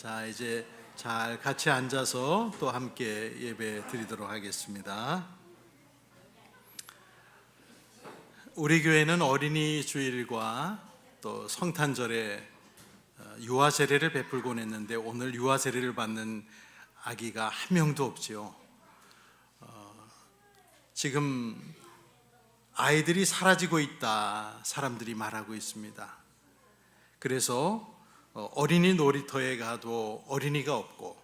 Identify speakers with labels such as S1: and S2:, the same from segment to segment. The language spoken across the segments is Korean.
S1: 자, 이제 잘 같이 앉아서 또 함께 예배 드리도록 하겠습니다. 우리 교회는 어린이 주일과 또 성탄절에 유아 세례를 베풀곤 했는데 오늘 유아 세례를 받는 아기가 한 명도 없지요. 지금 아이들이 사라지고 있다 사람들이 말하고 있습니다. 그래서 어린이 놀이터에 가도 어린이가 없고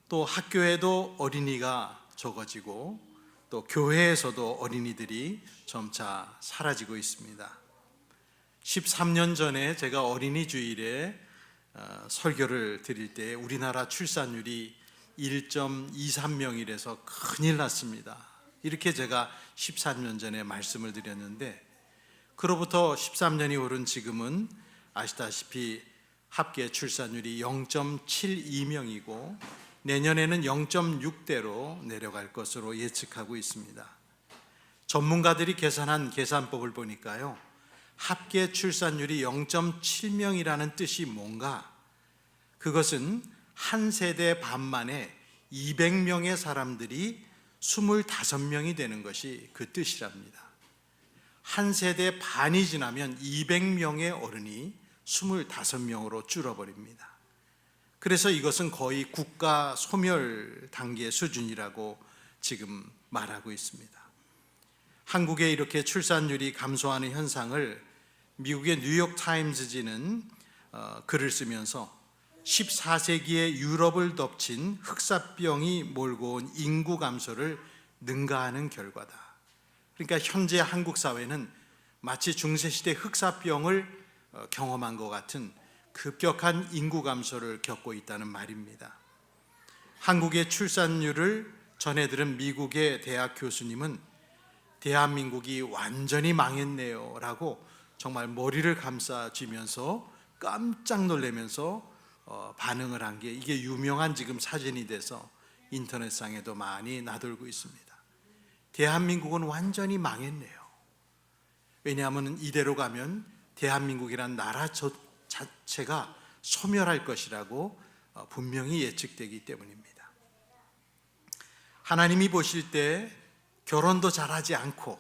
S1: 또 학교에도 어린이가 적어지고 또 교회에서도 어린이들이 점차 사라지고 있습니다. 13년 전에 제가 어린이 주일에 설교를 드릴 때 우리나라 출산율이 1.23명이라서 큰일 났습니다. 이렇게 제가 13년 전에 말씀을 드렸는데 그로부터 13년이 오른 지금은 아시다시피 합계 출산율이 0.72명이고 내년에는 0.6대로 내려갈 것으로 예측하고 있습니다. 전문가들이 계산한 계산법을 보니까요, 합계 출산율이 0.7명이라는 뜻이 뭔가? 그것은 한 세대 반 만에 200명의 사람들이 25명이 되는 것이 그 뜻이랍니다. 한 세대 반이 지나면 200명의 어른이 25명으로 줄어버립니다. 그래서 이것은 거의 국가 소멸 단계 수준이라고 지금 말하고 있습니다. 한국에 이렇게 출산율이 감소하는 현상을 미국의 뉴욕타임즈지는 글을 쓰면서 14세기에 유럽을 덮친 흑사병이 몰고 온 인구 감소를 능가하는 결과다. 그러니까 현재 한국 사회는 마치 중세시대 흑사병을 경험한 것 같은 급격한 인구 감소를 겪고 있다는 말입니다. 한국의 출산율을 전해 들은 미국의 대학 교수님은 대한민국이 완전히 망했네요 라고 정말 머리를 감싸쥐면서 깜짝 놀라면서 반응을 한 게 이게 유명한 지금 사진이 돼서 인터넷상에도 많이 나돌고 있습니다. 대한민국은 완전히 망했네요. 왜냐하면 이대로 가면 대한민국이란 나라 자체가 소멸할 것이라고 분명히 예측되기 때문입니다. 하나님이 보실 때 결혼도 잘하지 않고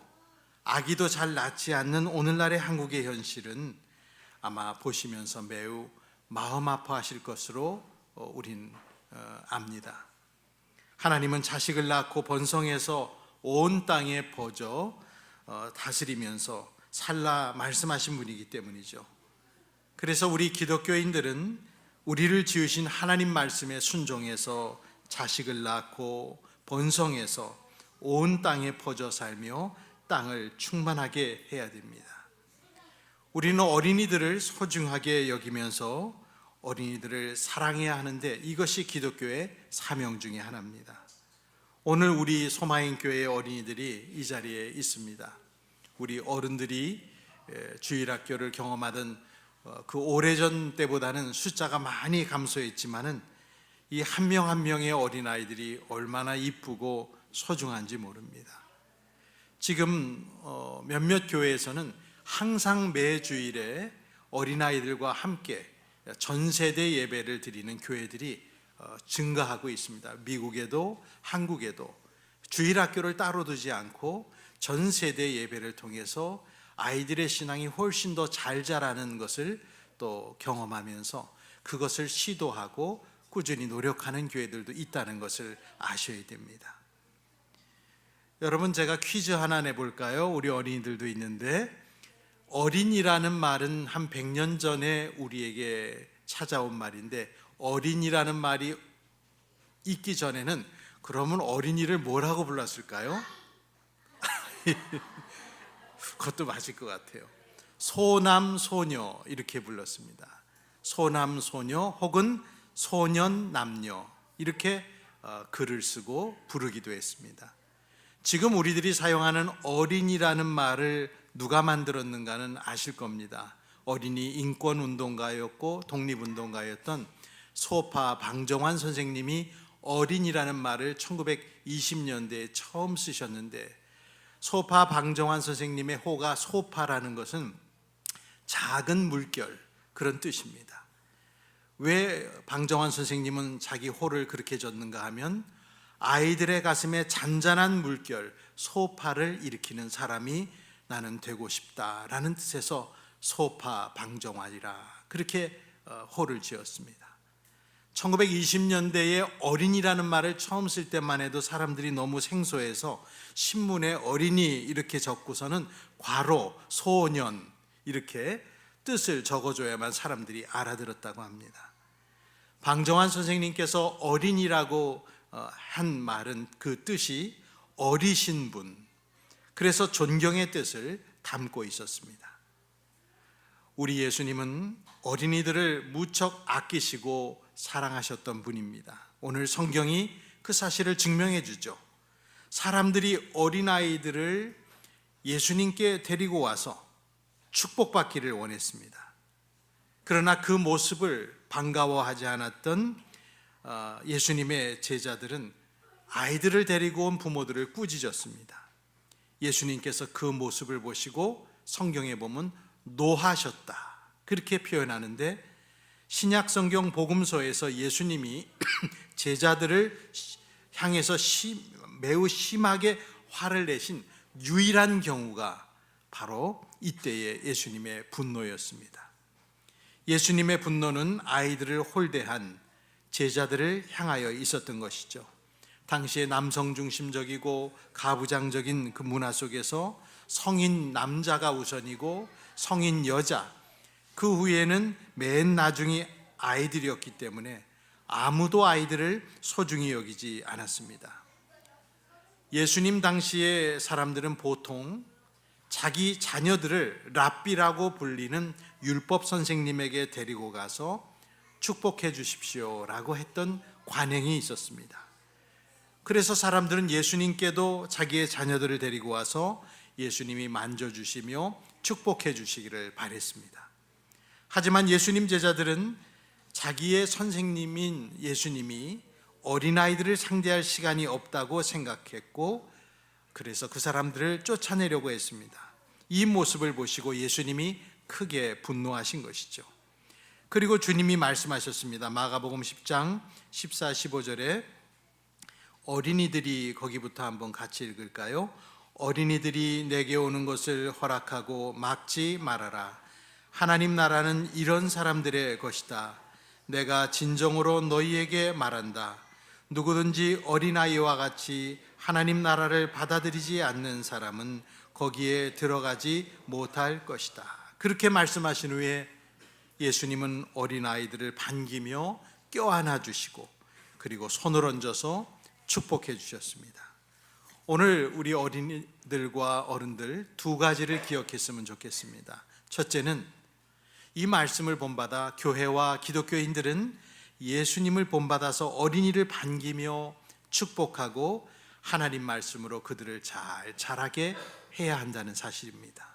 S1: 아기도 잘 낳지 않는 오늘날의 한국의 현실은 아마 보시면서 매우 마음 아파하실 것으로 우린 압니다. 하나님은 자식을 낳고 번성해서 온 땅에 퍼져 다스리면서 살라 말씀하신 분이기 때문이죠. 그래서 우리 기독교인들은 우리를 지으신 하나님 말씀에 순종해서 자식을 낳고 번성해서 온 땅에 퍼져 살며 땅을 충만하게 해야 됩니다. 우리는 어린이들을 소중하게 여기면서 어린이들을 사랑해야 하는데 이것이 기독교의 사명 중에 하나입니다. 오늘 우리 소마인교회의 어린이들이 이 자리에 있습니다. 우리 어른들이 주일학교를 경험하던 그 오래전 때보다는 숫자가 많이 감소했지만은 이 한 명 한 명의 어린아이들이 얼마나 이쁘고 소중한지 모릅니다. 지금 몇몇 교회에서는 항상 매 주일에 어린아이들과 함께 전 세대 예배를 드리는 교회들이 증가하고 있습니다. 미국에도 한국에도 주일학교를 따로 두지 않고 전 세대 예배를 통해서 아이들의 신앙이 훨씬 더 잘 자라는 것을 또 경험하면서 그것을 시도하고 꾸준히 노력하는 교회들도 있다는 것을 아셔야 됩니다. 여러분, 제가 퀴즈 하나 내볼까요? 우리 어린이들도 있는데 어린이라는 말은 한 100년 전에 우리에게 찾아온 말인데 어린이라는 말이 있기 전에는 그러면 어린이를 뭐라고 불렀을까요? 그것도 맞을 것 같아요. 소남 소녀 이렇게 불렀습니다. 소남 소녀 혹은 소년 남녀 이렇게 글을 쓰고 부르기도 했습니다. 지금 우리들이 사용하는 어린이라는 말을 누가 만들었는가는 아실 겁니다. 어린이 인권운동가였고 독립운동가였던 소파 방정환 선생님이 어린이라는 말을 1920년대에 처음 쓰셨는데 소파 방정환 선생님의 호가 소파라는 것은 작은 물결 그런 뜻입니다. 왜 방정환 선생님은 자기 호를 그렇게 졌는가 하면 아이들의 가슴에 잔잔한 물결, 소파를 일으키는 사람이 나는 되고 싶다라는 뜻에서 소파 방정환이라 그렇게 호를 지었습니다. 1920년대에 어린이라는 말을 처음 쓸 때만 해도 사람들이 너무 생소해서 신문에 어린이 이렇게 적고서는 괄호, 소년 이렇게 뜻을 적어줘야만 사람들이 알아들었다고 합니다. 방정환 선생님께서 어린이라고 한 말은 그 뜻이 어리신 분, 그래서 존경의 뜻을 담고 있었습니다. 우리 예수님은 어린이들을 무척 아끼시고 사랑하셨던 분입니다. 오늘 성경이 그 사실을 증명해 주죠. 사람들이 어린아이들을 예수님께 데리고 와서 축복받기를 원했습니다. 그러나 그 모습을 반가워하지 않았던 예수님의 제자들은 아이들을 데리고 온 부모들을 꾸짖었습니다. 예수님께서 그 모습을 보시고 성경에 보면 노하셨다 그렇게 표현하는데, 신약 성경 복음서에서 예수님이 제자들을 향해서 매우 심하게 화를 내신 유일한 경우가 바로 이때의 예수님의 분노였습니다. 예수님의 분노는 아이들을 홀대한 제자들을 향하여 있었던 것이죠. 당시에 남성 중심적이고 가부장적인 그 문화 속에서 성인 남자가 우선이고 성인 여자, 그 후에는 맨 나중이 아이들이었기 때문에 아무도 아이들을 소중히 여기지 않았습니다. 예수님 당시의 사람들은 보통 자기 자녀들을 랍비라고 불리는 율법 선생님에게 데리고 가서 축복해 주십시오라고 했던 관행이 있었습니다. 그래서 사람들은 예수님께도 자기의 자녀들을 데리고 와서 예수님이 만져주시며 축복해 주시기를 바랬습니다. 하지만 예수님 제자들은 자기의 선생님인 예수님이 어린아이들을 상대할 시간이 없다고 생각했고, 그래서 그 사람들을 쫓아내려고 했습니다. 이 모습을 보시고 예수님이 크게 분노하신 것이죠. 그리고 주님이 말씀하셨습니다. 마가복음 10장 14, 15절에 어린이들이, 거기부터 한번 같이 읽을까요? 어린이들이 내게 오는 것을 허락하고 막지 말아라. 하나님 나라는 이런 사람들의 것이다. 내가 진정으로 너희에게 말한다. 누구든지 어린아이와 같이 하나님 나라를 받아들이지 않는 사람은 거기에 들어가지 못할 것이다. 그렇게 말씀하신 후에 예수님은 어린아이들을 반기며 껴안아 주시고 그리고 손을 얹어서 축복해 주셨습니다. 오늘 우리 어린이들과 어른들 두 가지를 기억했으면 좋겠습니다. 첫째는 이 말씀을 본받아 교회와 기독교인들은 예수님을 본받아서 어린이를 반기며 축복하고 하나님 말씀으로 그들을 잘 자라게 해야 한다는 사실입니다.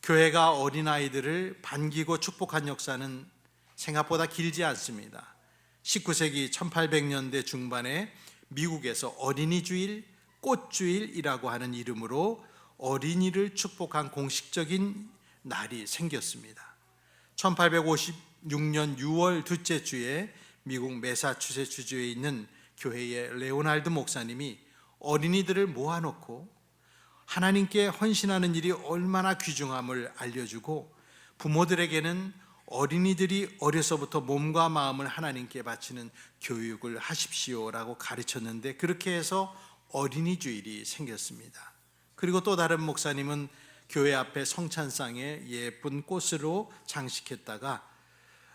S1: 교회가 어린아이들을 반기고 축복한 역사는 생각보다 길지 않습니다. 19세기 1800년대 중반에 미국에서 어린이 주일, 꽃주일이라고 하는 이름으로 어린이를 축복한 공식적인 날이 생겼습니다. 1856년 6월 둘째 주에 미국 매사추세츠주에 있는 교회의 레오날드 목사님이 어린이들을 모아놓고 하나님께 헌신하는 일이 얼마나 귀중함을 알려주고, 부모들에게는 어린이들이 어려서부터 몸과 마음을 하나님께 바치는 교육을 하십시오라고 가르쳤는데, 그렇게 해서 어린이 주일이 생겼습니다. 그리고 또 다른 목사님은 교회 앞에 성찬상에 예쁜 꽃으로 장식했다가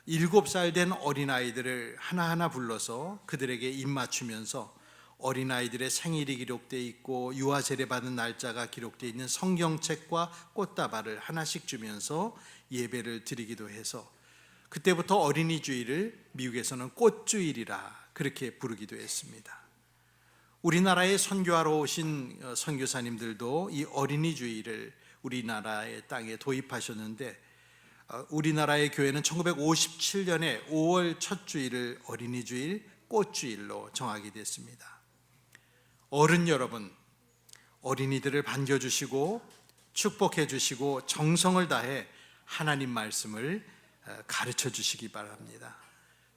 S1: 7살 된 어린아이들을 하나하나 불러서 그들에게 입 맞추면서 어린아이들의 생일이 기록되어 있고 유아 세례 받은 날짜가 기록되어 있는 성경책과 꽃다발을 하나씩 주면서 예배를 드리기도 해서, 그때부터 어린이 주일을 미국에서는 꽃주일이라 그렇게 부르기도 했습니다. 우리나라에 선교하러 오신 선교사님들도 이 어린이 주일을 우리나라의 땅에 도입하셨는데, 우리나라의 교회는 1957년에 5월 첫 주일을 어린이 주일, 꽃주일로 정하게 됐습니다. 어른 여러분, 어린이들을 반겨주시고 축복해 주시고 정성을 다해 하나님 말씀을 가르쳐 주시기 바랍니다.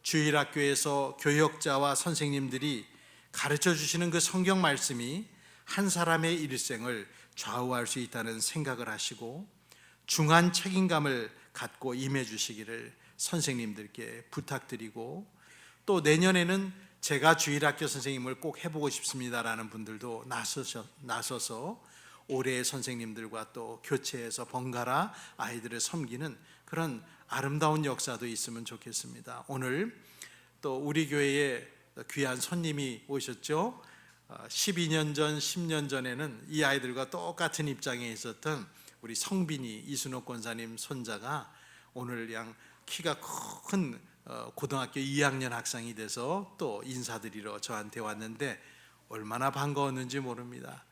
S1: 주일학교에서 교역자와 선생님들이 가르쳐 주시는 그 성경 말씀이 한 사람의 일생을 좌우할 수 있다는 생각을 하시고 중한 책임감을 갖고 임해 주시기를 선생님들께 부탁드리고, 또 내년에는 제가 주일학교 선생님을 꼭 해보고 싶습니다라는 분들도 나서서 올해의 선생님들과 또 교체해서 번갈아 아이들을 섬기는 그런 아름다운 역사도 있으면 좋겠습니다. 오늘 또 우리 교회에 귀한 손님이 오셨죠. 12년 전, 10년 전에는 이 아이들과 똑같은 입장에 있었던 우리 성빈이 이순옥 권사님 손자가 오늘 양 키가 큰 고등학교 2학년 학생이 돼서 또 인사드리러 저한테 왔는데 얼마나 반가웠는지 모릅니다.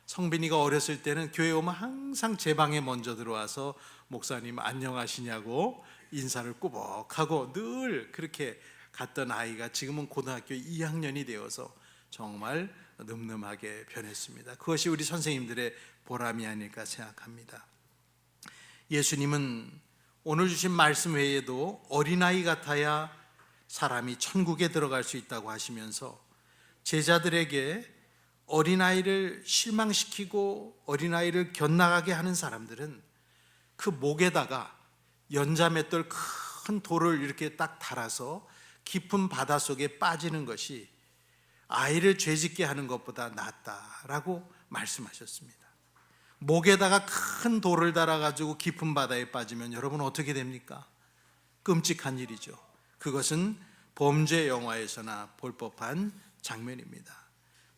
S1: 성빈이가 어렸을 때는 교회 오면 항상 제 방에 먼저 들어와서 목사님 안녕하시냐고 인사를 꾸벅하고 늘 그렇게 갔던 아이가 지금은 고등학교 2학년이 되어서 정말 늠름하게 변했습니다. 그것이 우리 선생님들의 보람이 아닐까 생각합니다. 예수님은 오늘 주신 말씀 외에도 어린아이 같아야 사람이 천국에 들어갈 수 있다고 하시면서 제자들에게 어린아이를 실망시키고 어린아이를 곁나가게 하는 사람들은 그 목에다가 연자맷돌 큰 돌을 이렇게 딱 달아서 깊은 바다 속에 빠지는 것이 아이를 죄짓게 하는 것보다 낫다라고 말씀하셨습니다. 목에다가 큰 돌을 달아가지고 깊은 바다에 빠지면 여러분 어떻게 됩니까? 끔찍한 일이죠. 그것은 범죄 영화에서나 볼 법한 장면입니다.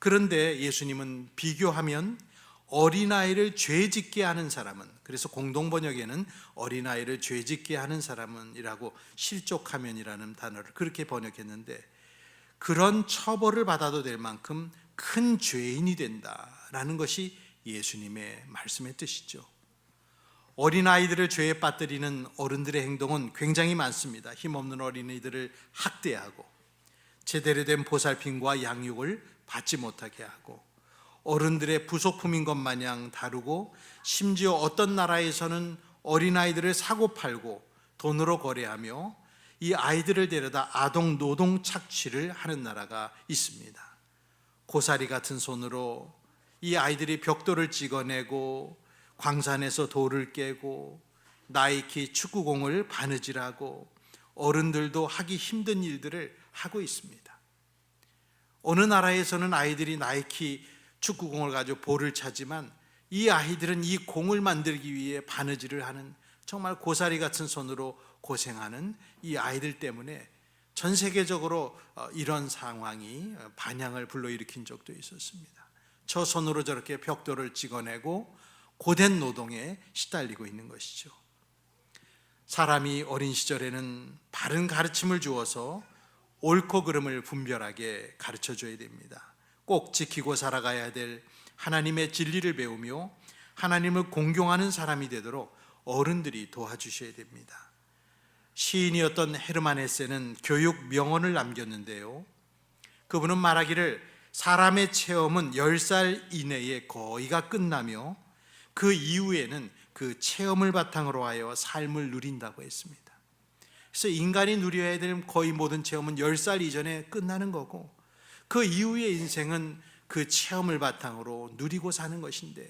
S1: 그런데 예수님은 비교하면 어린아이를 죄짓게 하는 사람은, 그래서 공동번역에는 어린아이를 죄짓게 하는 사람은 이라고 실족하면이라는 단어를 그렇게 번역했는데, 그런 처벌을 받아도 될 만큼 큰 죄인이 된다라는 것이 예수님의 말씀의 뜻이죠. 어린아이들을 죄에 빠뜨리는 어른들의 행동은 굉장히 많습니다. 힘없는 어린이들을 학대하고 제대로 된 보살핌과 양육을 받지 못하게 하고 어른들의 부속품인 것 마냥 다루고, 심지어 어떤 나라에서는 어린아이들을 사고 팔고 돈으로 거래하며 이 아이들을 데려다 아동 노동 착취를 하는 나라가 있습니다. 고사리 같은 손으로 이 아이들이 벽돌을 찍어내고 광산에서 돌을 깨고 나이키 축구공을 바느질하고 어른들도 하기 힘든 일들을 하고 있습니다. 어느 나라에서는 아이들이 나이키 축구공을 가지고 볼을 차지만 이 아이들은 이 공을 만들기 위해 바느질을 하는, 정말 고사리 같은 손으로 고생하는 이 아이들 때문에 전 세계적으로 이런 상황이 반향을 불러일으킨 적도 있었습니다. 저 손으로 저렇게 벽돌을 찍어내고 고된 노동에 시달리고 있는 것이죠. 사람이 어린 시절에는 바른 가르침을 주어서 옳고 그름을 분별하게 가르쳐줘야 됩니다. 꼭 지키고 살아가야 될 하나님의 진리를 배우며 하나님을 공경하는 사람이 되도록 어른들이 도와주셔야 됩니다. 시인이었던 헤르만 헤세는 교육 명언을 남겼는데요, 그분은 말하기를 사람의 체험은 10살 이내에 거의가 끝나며 그 이후에는 그 체험을 바탕으로 하여 삶을 누린다고 했습니다. 그래서 인간이 누려야 될 거의 모든 체험은 10살 이전에 끝나는 거고, 그 이후의 인생은 그 체험을 바탕으로 누리고 사는 것인데,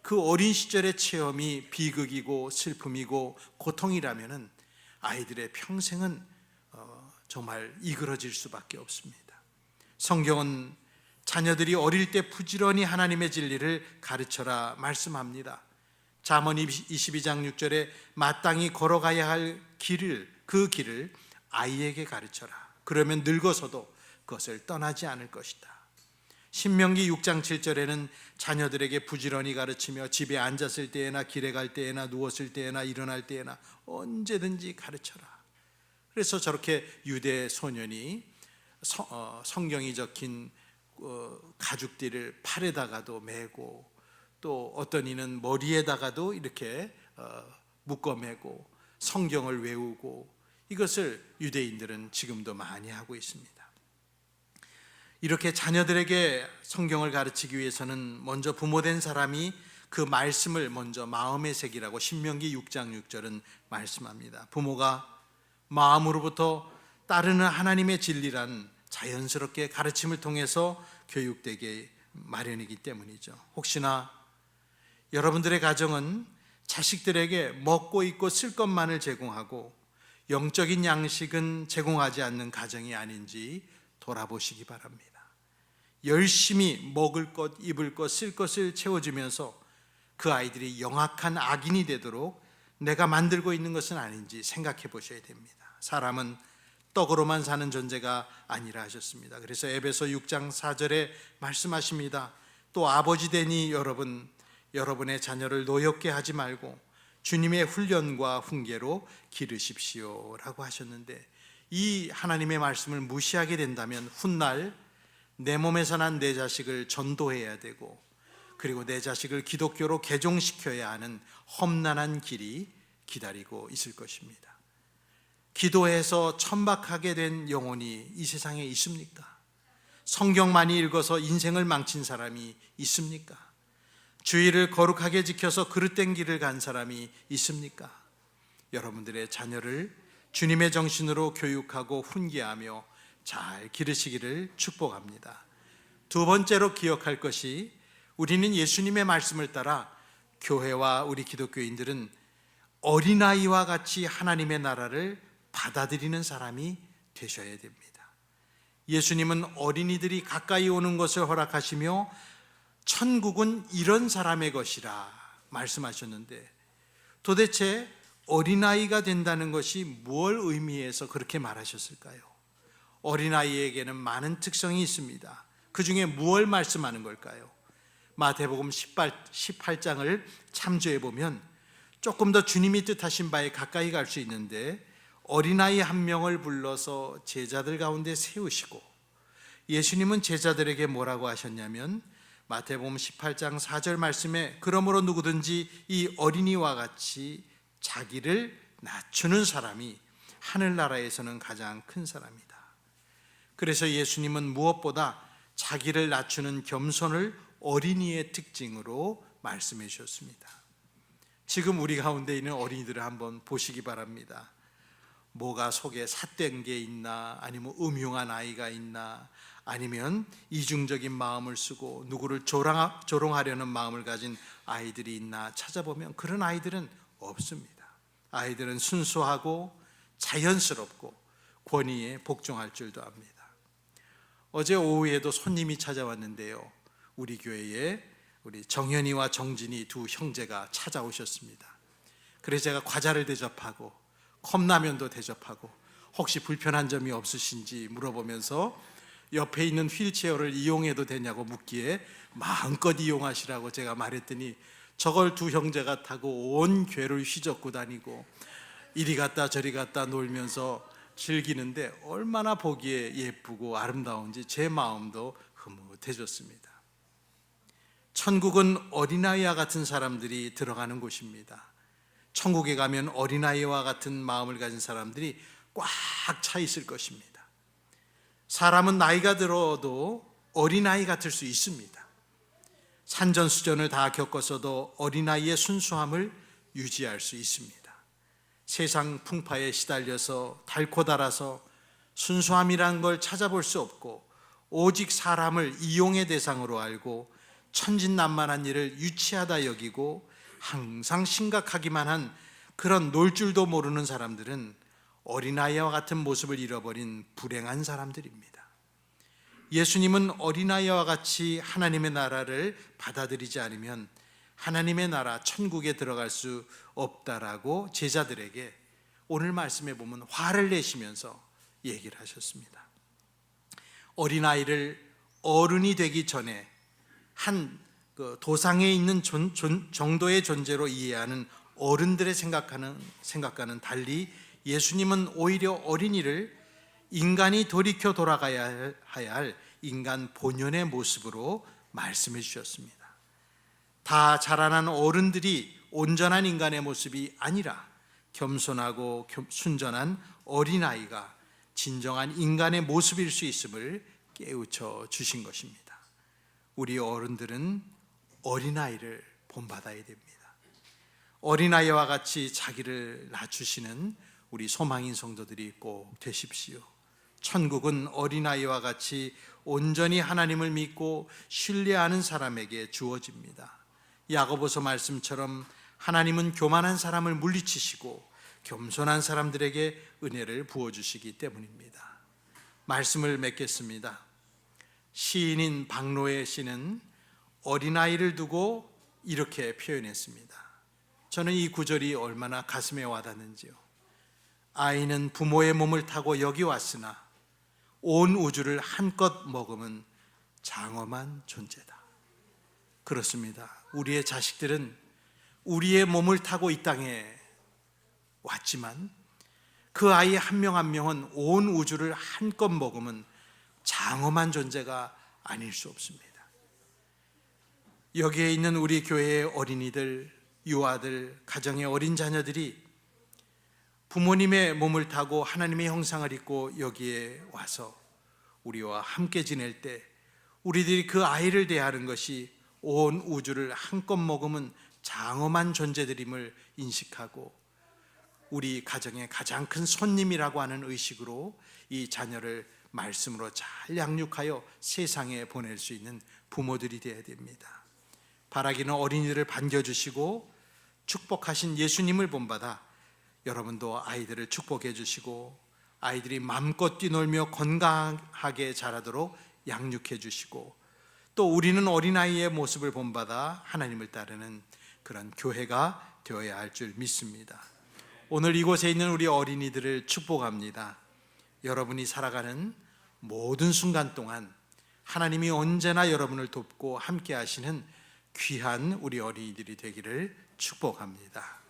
S1: 그 어린 시절의 체험이 비극이고 슬픔이고 고통이라면은 아이들의 평생은 정말 이그러질 수밖에 없습니다. 성경은 자녀들이 어릴 때 부지런히 하나님의 진리를 가르쳐라 말씀합니다. 잠언 22장 6절에 마땅히 걸어가야 할 그 길을 아이에게 가르쳐라. 그러면 늙어서도 그것을 떠나지 않을 것이다. 신명기 6장 7절에는 자녀들에게 부지런히 가르치며 집에 앉았을 때에나 길에 갈 때에나 누웠을 때에나 일어날 때에나 언제든지 가르쳐라. 그래서 저렇게 유대 소년이 성경이 적힌 가죽띠를 팔에다가도 매고, 또 어떤 이는 머리에다가도 이렇게 묶어 매고 성경을 외우고, 이것을 유대인들은 지금도 많이 하고 있습니다. 이렇게 자녀들에게 성경을 가르치기 위해서는 먼저 부모된 사람이 그 말씀을 먼저 마음에 새기라고 신명기 6장 6절은 말씀합니다. 부모가 마음으로부터 따르는 하나님의 진리란 자연스럽게 가르침을 통해서 교육되게 마련이기 때문이죠. 혹시나 여러분들의 가정은 자식들에게 먹고 입고 쓸 것만을 제공하고 영적인 양식은 제공하지 않는 가정이 아닌지 돌아보시기 바랍니다. 열심히 먹을 것, 입을 것, 쓸 것을 채워주면서 그 아이들이 영악한 악인이 되도록 내가 만들고 있는 것은 아닌지 생각해 보셔야 됩니다. 사람은 떡으로만 사는 존재가 아니라 하셨습니다. 그래서 에베소 6장 4절에 말씀하십니다. 또 아버지 되니 여러분의 자녀를 노엽게 하지 말고 주님의 훈련과 훈계로 기르십시오 라고 하셨는데, 이 하나님의 말씀을 무시하게 된다면 훗날 내 몸에서 난 내 자식을 전도해야 되고, 그리고 내 자식을 기독교로 개종시켜야 하는 험난한 길이 기다리고 있을 것입니다. 기도해서 천박하게 된 영혼이 이 세상에 있습니까? 성경 많이 읽어서 인생을 망친 사람이 있습니까? 주의를 거룩하게 지켜서 그릇된 길을 간 사람이 있습니까? 여러분들의 자녀를 주님의 정신으로 교육하고 훈계하며 잘 기르시기를 축복합니다. 두 번째로 기억할 것이, 우리는 예수님의 말씀을 따라 교회와 우리 기독교인들은 어린아이와 같이 하나님의 나라를 받아들이는 사람이 되셔야 됩니다. 예수님은 어린이들이 가까이 오는 것을 허락하시며 천국은 이런 사람의 것이라 말씀하셨는데, 도대체 어린아이가 된다는 것이 무엇을 의미해서 그렇게 말하셨을까요? 어린아이에게는 많은 특성이 있습니다. 그 중에 무엇을 말씀하는 걸까요? 마태복음 18장을 참조해 보면 조금 더 주님이 뜻하신 바에 가까이 갈 수 있는데, 어린아이 한 명을 불러서 제자들 가운데 세우시고, 예수님은 제자들에게 뭐라고 하셨냐면, 마태복음 18장 4절 말씀에 그러므로 누구든지 이 어린이와 같이 자기를 낮추는 사람이 하늘나라에서는 가장 큰 사람이다. 그래서 예수님은 무엇보다 자기를 낮추는 겸손을 어린이의 특징으로 말씀해 주셨습니다. 지금 우리 가운데 있는 어린이들을 한번 보시기 바랍니다. 뭐가 속에 삿된 게 있나, 아니면 음흉한 아이가 있나, 아니면 이중적인 마음을 쓰고 누구를 조롱하려는 마음을 가진 아이들이 있나 찾아보면 그런 아이들은 없습니다. 아이들은 순수하고 자연스럽고 권위에 복종할 줄도 압니다. 어제 오후에도 손님이 찾아왔는데요, 우리 교회에 우리 정현이와 정진이 두 형제가 찾아오셨습니다. 그래서 제가 과자를 대접하고 컵라면도 대접하고 혹시 불편한 점이 없으신지 물어보면서 옆에 있는 휠체어를 이용해도 되냐고 묻기에 마음껏 이용하시라고 제가 말했더니 저걸 두 형제가 타고 온 궤를 휘젓고 다니고 이리 갔다 저리 갔다 놀면서 즐기는데 얼마나 보기에 예쁘고 아름다운지 제 마음도 흐뭇해졌습니다. 천국은 어린아이와 같은 사람들이 들어가는 곳입니다. 천국에 가면 어린아이와 같은 마음을 가진 사람들이 꽉 차 있을 것입니다. 사람은 나이가 들어도 어린아이 같을 수 있습니다. 산전수전을 다 겪었어도 어린아이의 순수함을 유지할 수 있습니다. 세상 풍파에 시달려서 달고 달아서 순수함이란 걸 찾아볼 수 없고 오직 사람을 이용의 대상으로 알고 천진난만한 일을 유치하다 여기고 항상 심각하기만 한 그런 놀 줄도 모르는 사람들은 어린아이와 같은 모습을 잃어버린 불행한 사람들입니다. 예수님은 어린아이와 같이 하나님의 나라를 받아들이지 않으면 하나님의 나라 천국에 들어갈 수 없다라고 제자들에게 오늘 말씀에 보면 화를 내시면서 얘기를 하셨습니다. 어린아이를 어른이 되기 전에 한 도상에 있는 정도의 존재로 이해하는 어른들의 생각과는 달리 예수님은 오히려 어린이를 인간이 돌이켜 돌아가야 할 인간 본연의 모습으로 말씀해 주셨습니다. 다 자라난 어른들이 온전한 인간의 모습이 아니라 겸손하고 순전한 어린아이가 진정한 인간의 모습일 수 있음을 깨우쳐 주신 것입니다. 우리 어른들은 어린아이를 본받아야 됩니다. 어린아이와 같이 자기를 낮추시는 우리 소망인 성도들이 꼭 되십시오. 천국은 어린아이와 같이 온전히 하나님을 믿고 신뢰하는 사람에게 주어집니다. 야고보서 말씀처럼 하나님은 교만한 사람을 물리치시고 겸손한 사람들에게 은혜를 부어주시기 때문입니다. 말씀을 맺겠습니다. 시인인 박노해 씨는 어린아이를 두고 이렇게 표현했습니다. 저는 이 구절이 얼마나 가슴에 와닿는지요. 아이는 부모의 몸을 타고 여기 왔으나 온 우주를 한껏 머금은 장엄한 존재다. 그렇습니다. 우리의 자식들은 우리의 몸을 타고 이 땅에 왔지만 그 아이 한 명 한 명은 온 우주를 한껏 머금은 장엄한 존재가 아닐 수 없습니다. 여기에 있는 우리 교회의 어린이들, 유아들, 가정의 어린 자녀들이 부모님의 몸을 타고 하나님의 형상을 입고 여기에 와서 우리와 함께 지낼 때 우리들이 그 아이를 대하는 것이 온 우주를 한껏 머금은 장엄한 존재들임을 인식하고 우리 가정의 가장 큰 손님이라고 하는 의식으로 이 자녀를 말씀으로 잘 양육하여 세상에 보낼 수 있는 부모들이 되어야 됩니다. 바라기는 어린이들을 반겨주시고 축복하신 예수님을 본받아 여러분도 아이들을 축복해 주시고 아이들이 마음껏 뛰놀며 건강하게 자라도록 양육해 주시고 또 우리는 어린아이의 모습을 본받아 하나님을 따르는 그런 교회가 되어야 할 줄 믿습니다. 오늘 이곳에 있는 우리 어린이들을 축복합니다. 여러분이 살아가는 모든 순간 동안 하나님이 언제나 여러분을 돕고 함께 하시는 귀한 우리 어린이들이 되기를 축복합니다.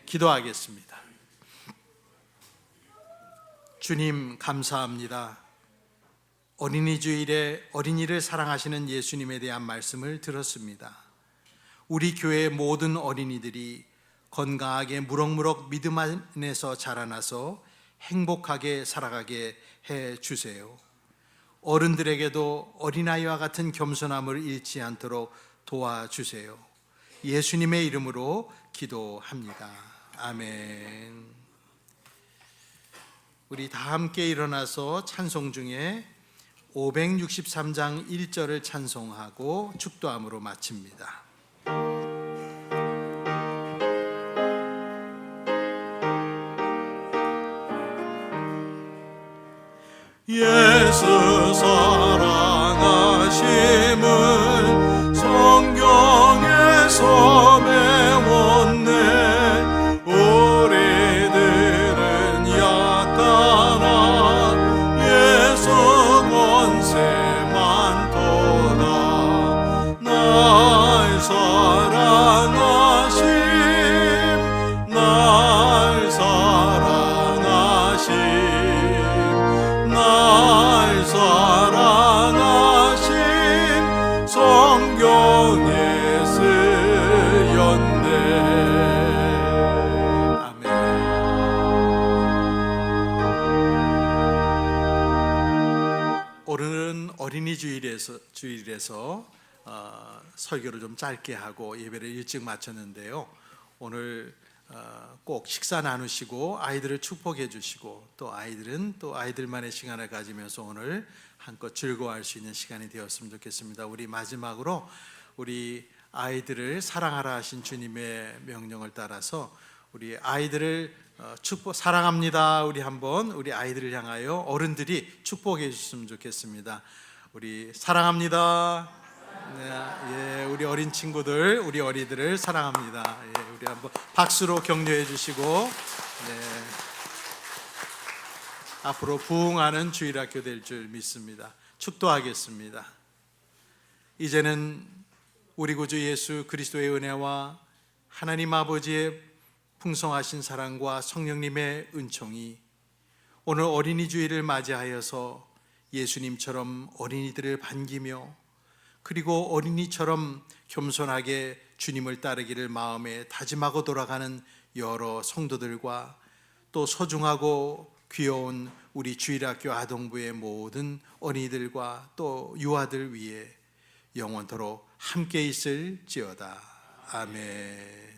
S1: 기도하겠습니다. 주님 감사합니다. 어린이 주일에 어린이를 사랑하시는 예수님에 대한 말씀을 들었습니다. 우리 교회의 모든 어린이들이 건강하게 무럭무럭 믿음 안에서 자라나서 행복하게 살아가게 해 주세요. 어른들에게도 어린아이와 같은 겸손함을 잃지 않도록 도와주세요. 예수님의 이름으로 기도합니다. 아멘. 우리 다 함께 일어나서 찬송 중에 563장 1절을 찬송하고 축도함으로 마칩니다. 예수 사랑하심을 성경에서 배웠네. 우리들은 약하나 예수 권세만 도다. 날 사랑하심 날 사랑하심 날 사랑하심 성경에 쓰였네. 아멘. 오늘은 어린이 주일에서 설교를 좀 짧게 하고 예배를 일찍 마쳤는데요. 오늘 꼭 식사 나누시고 아이들을 축복해 주시고 또 아이들은 또 아이들만의 시간을 가지면서 오늘 한껏 즐거워할 수 있는 시간이 되었으면 좋겠습니다. 우리 마지막으로 우리 아이들을 사랑하라 하신 주님의 명령을 따라서 우리 아이들을 사랑합니다. 우리 한번 우리 아이들을 향하여 어른들이 축복해 주셨으면 좋겠습니다. 우리 사랑합니다. 네, 우리 어린 친구들, 우리 어린이들을 사랑합니다. 우리 한번 박수로 격려해 주시고, 네, 앞으로 부흥하는 주일학교 될 줄 믿습니다. 축도하겠습니다. 이제는 우리 구주 예수 그리스도의 은혜와 하나님 아버지의 풍성하신 사랑과 성령님의 은총이 오늘 어린이 주일을 맞이하여서 예수님처럼 어린이들을 반기며 그리고 어린이처럼 겸손하게 주님을 따르기를 마음에 다짐하고 돌아가는 여러 성도들과 또 소중하고 귀여운 우리 주일학교 아동부의 모든 어린이들과 또 유아들 위해 영원토록 함께 있을지어다. 아멘.